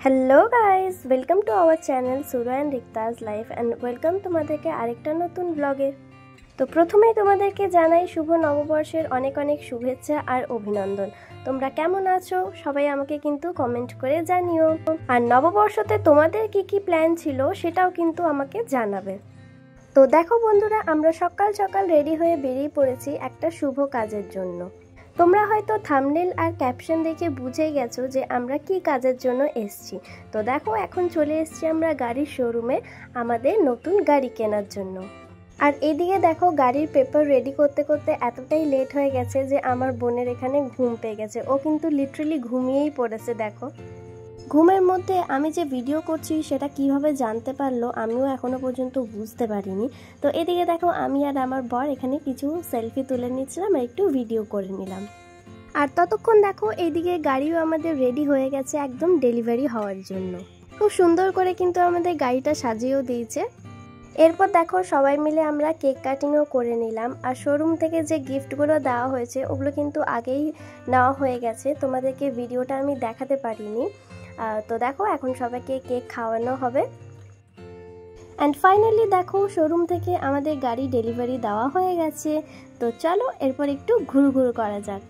Hello guys, welcome to our channel সুরা and রিক্তাজ life and welcome তোমাদেরকে আরেকটা নতুন ব্লগে। তো প্রথমেই তোমাদেরকে জানাই শুভ নববর্ষের অনেক অনেক শুভেচ্ছা আর অভিনন্দন। তোমরা কেমন আছো সবাই আমাকে কিন্তু কমেন্ট করে জানিও, আর নববর্ষতে তোমাদের কি কি প্ল্যান ছিল সেটাও কিন্তু আমাকে জানাবে। তো দেখো বন্ধুরা, আমরা সকাল সকাল রেডি হয়ে বেরিয়ে পড়েছি একটা শুভ কাজের জন্য। তোমরা হয়তো থাম্বনেল আর ক্যাপশন দেখে বুঝেই গেছো যে আমরা কি কাজের জন্য এসেছি। তো দেখো, এখন চলে এসেছি আমরা গাড়ির শোরুমে আমাদের নতুন গাড়ি কেনার জন্য। আর এদিকে দেখো, গাড়ির পেপার রেডি করতে করতে এতটাই লেট হয়ে গেছে যে আমার বোনের এখানে ঘুম পেয়ে গেছে। ও কিন্তু লিটারালি ঘুমিয়েই পড়েছে। দেখো, ঘুমের মধ্যে আমি যে ভিডিও করছি সেটা কিভাবে জানতে পারলো আমিও এখনো পর্যন্ত বুঝতে পারিনি। তো এদিকে দেখো, আমি আর আমার বর এখানে কিছু সেলফি তুলে নিচ্ছিলাম আর একটু ভিডিও করে নিলাম। আর ততক্ষণ দেখো, এইদিকে গাড়িও আমাদের রেডি হয়ে গেছে একদম ডেলিভারি হওয়ার জন্য। খুব সুন্দর করে কিন্তু আমাদের গাড়িটা সাজিয়েও দিয়েছে। এরপর দেখো, সবাই মিলে আমরা কেক কাটিংও করে নিলাম। আর শোরুম থেকে যে গিফটগুলো দেওয়া হয়েছে ওগুলো কিন্তু আগেই নেওয়া হয়ে গেছে, তোমাদেরকে ভিডিওটা আমি দেখাতে পারিনি। তো দেখো, এখন সবাইকে কেক খাওয়ানো হবে। অ্যান্ড ফাইনালি দেখো, শোরুম থেকে আমাদের গাড়ি ডেলিভারি দেওয়া হয়ে গেছে। তো চলো এরপর একটু ঘুরঘুর করা যাক।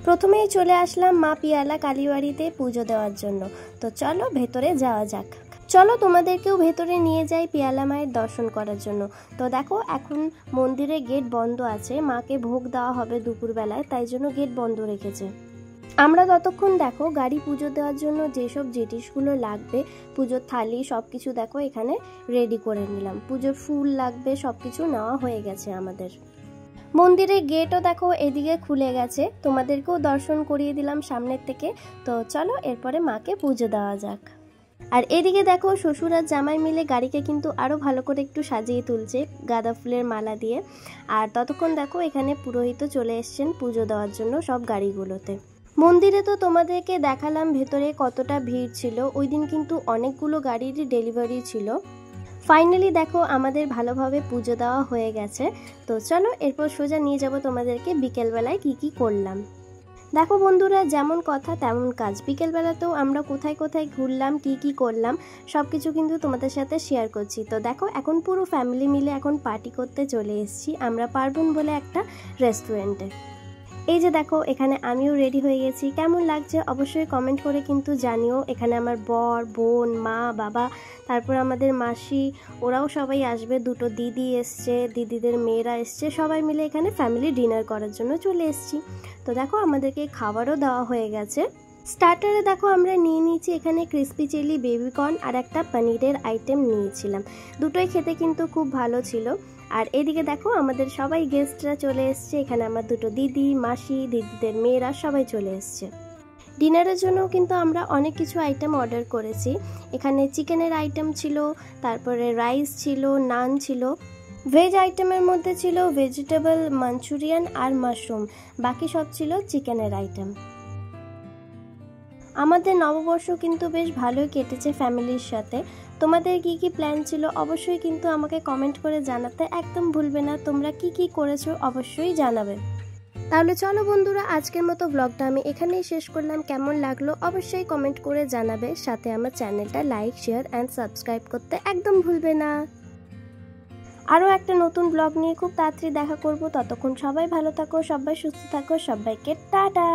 প্রথমেই চলে আসলাম মা পিয়ালা কালীবাড়িতে পুজো দেওয়ার জন্য। তো চলো ভেতরে যাওয়া যাক। চলো তোমাদেরকেও ভেতরে নিয়ে যাই পিয়ালা মায়ের দর্শন করার জন্য। তো দেখো, এখন মন্দিরে গেট বন্ধ আছে, মাকে ভোগ দেওয়া হবে দুপুরবেলায়, তাই জন্য গেট বন্ধ রেখেছে। আমরা ততক্ষণ দেখো গাড়ি পুজো দেওয়ার জন্য যেসব জিনিসগুলো লাগবে, পুজোর থালি সব কিছু দেখো এখানে রেডি করে নিলাম। পুজোর ফুল লাগবে, সব কিছু নেওয়া হয়ে গেছে আমাদের। মন্দিরের গেটও দেখো এদিকে খুলে গেছে, তোমাদেরকেও দর্শন করিয়ে দিলাম সামনের থেকে। তো চলো এরপরে মাকে পুজো দেওয়া যাক। আর এদিকে দেখো, শ্বশুর আর জামাই মিলে গাড়িকে কিন্তু আরও ভালো করে একটু সাজিয়ে তুলছে গাঁদা ফুলের মালা দিয়ে। আর ততক্ষণ দেখো এখানে পুরোহিত চলে এসছেন পুজো দেওয়ার জন্য সব গাড়িগুলোতে। মন্দিরে তো তোমাদেরকে দেখালাম ভেতরে কতটা ভিড় ছিল। ওই দিন কিন্তু অনেকগুলো গাড়ির ডেলিভারি ছিল। ফাইনালি দেখো, আমাদের ভালোভাবে পুজো দেওয়া হয়ে গেছে। তো চলো এরপর সোজা নিয়ে যাব তোমাদেরকে বিকেলবেলায় কি কি করলাম। দেখো বন্ধুরা, যেমন কথা তেমন কাজ। বিকেলবেলাতেও আমরা কোথায় কোথায় ঘুরলাম, কি কি করলাম সব কিছু কিন্তু তোমাদের সাথে শেয়ার করছি। তো দেখো, এখন পুরো ফ্যামিলি মিলে এখন পার্টি করতে চলে এসেছি আমরা পার্বণ বলে একটা রেস্টুরেন্টে। এই যে দেখো, এখানে আমিও রেডি হয়ে গেছি। কেমন লাগছে অবশ্যই কমেন্ট করে কিন্তু জানিও। এখানে আমার বর, বোন, মা, বাবা, তারপর আমাদের মাসি, ওরাও সবাই আসবে। দুটো দিদি এসছে, দিদিদের মেয়েরা এসছে, সবাই মিলে এখানে ফ্যামিলি ডিনার করার জন্য চলে এসেছি। তো দেখো, আমাদেরকে খাবারও দেওয়া হয়ে গেছে। স্টার্টারে দেখো আমরা নিয়ে নিয়েছি এখানে ক্রিসপি চিলি, বেবিকর্ন আর একটা পনিরের আইটেম নিয়েছিলাম। দুটোই খেতে কিন্তু খুব ভালো ছিল। আর এদিকে দেখো, আমাদের সবাই গেস্টরা চলে এসছে। এখানে আমার দুটো দিদি, মাসি, দিদিদের মেয়েরা সবাই চলে এসছে। ডিনারের জন্য কিন্তু আমরা অনেক কিছু আইটেম অর্ডার করেছি। এখানে চিকেনের আইটেম ছিল, তারপরে রাইস ছিল, নান ছিল। ভেজ আইটেমের মধ্যে ছিল ভেজিটেবল মাঞ্চুরিয়ান আর মাশরুম, বাকি সব ছিল চিকেনের আইটেম। আমাদের নববর্ষ কিন্তু বেশ ভালোই কেটেছে ফ্যামিলির সাথে। তোমাদের কি কি প্ল্যান ছিল অবশ্যই কিন্তু আমাকে কমেন্ট করে জানাতে একদম ভুলবে না। তোমরা কি কি করেছো অবশ্যই জানাবে। তাহলে চলো বন্ধুরা, আজকের মতো ব্লগটা আমি এখানেই শেষ করলাম। কেমন লাগলো অবশ্যই কমেন্ট করে জানাবে। সাথে আমার চ্যানেলটা লাইক, শেয়ার অ্যান্ড সাবস্ক্রাইব করতে একদম ভুলবে না। আরও একটা নতুন ব্লগ নিয়ে খুব তাড়াতাড়ি দেখা করব। ততক্ষণ সবাই ভালো থাকো, সবাই সুস্থ থাকো, সবাইকে টাটা।